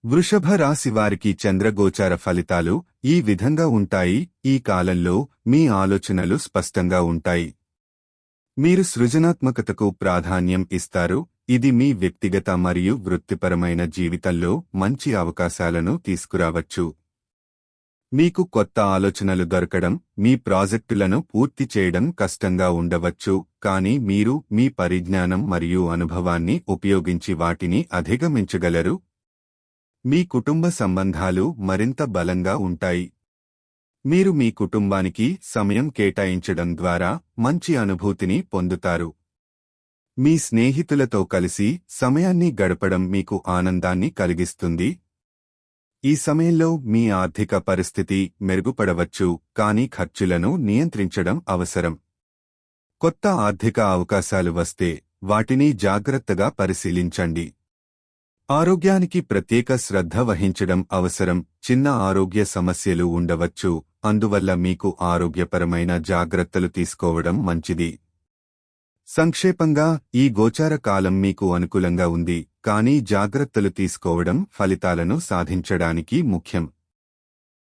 వృషభ రాశి వారికి చంద్రగోచార ఫలితాలు ఈ విధంగా ఉంటాయి. ఈ కాలంలో మీ ఆలోచనలు స్పష్టంగా ఉంటాయి. మీరు సృజనాత్మకతకు ప్రాధాన్యం ఇస్తారు. ఇది మీ వ్యక్తిగత మరియు వృత్తిపరమైన జీవితంలో మంచి అవకాశాలను తీసుకురావచ్చు. మీకు కొత్త ఆలోచనలు దొరకడం, మీ ప్రాజెక్టులను పూర్తి చేయడం కష్టంగా ఉండవచ్చు, కానీ మీరు మీ పరిజ్ఞానం మరియు అనుభవాన్ని ఉపయోగించి వాటిని అధిగమించగలరు. మీ కుటుంబ సంబంధాలు మరింత బలంగా ఉంటాయి. మీరు మీ కుటుంబానికి సమయం కేటాయించడం ద్వారా మంచి అనుభూతిని పొందుతారు. మీ స్నేహితులతో కలిసి సమయాన్ని గడపడం మీకు ఆనందాన్ని కలిగిస్తుంది. ఈ సమయంలో మీ ఆర్థిక పరిస్థితి మెరుగుపడవచ్చు, కానీ ఖర్చులను నియంత్రించడం అవసరం. కొత్త ఆర్థిక అవకాశాలు వస్తే వాటిని జాగ్రత్తగా పరిశీలించండి. ఆరోగ్యానికి ప్రత్యేక శ్రద్ధ వహించడం అవసరం. చిన్న ఆరోగ్య సమస్యలు ఉండవచ్చు, అందువల్ల మీకు ఆరోగ్యపరమైన జాగ్రత్తలు తీసుకోవడం మంచిది. సంక్షేపంగా, ఈ గోచార కాలం మీకు అనుకూలంగా ఉంది, కానీ జాగ్రత్తలు తీసుకోవడం ఫలితాలను సాధించడానికి ముఖ్యం.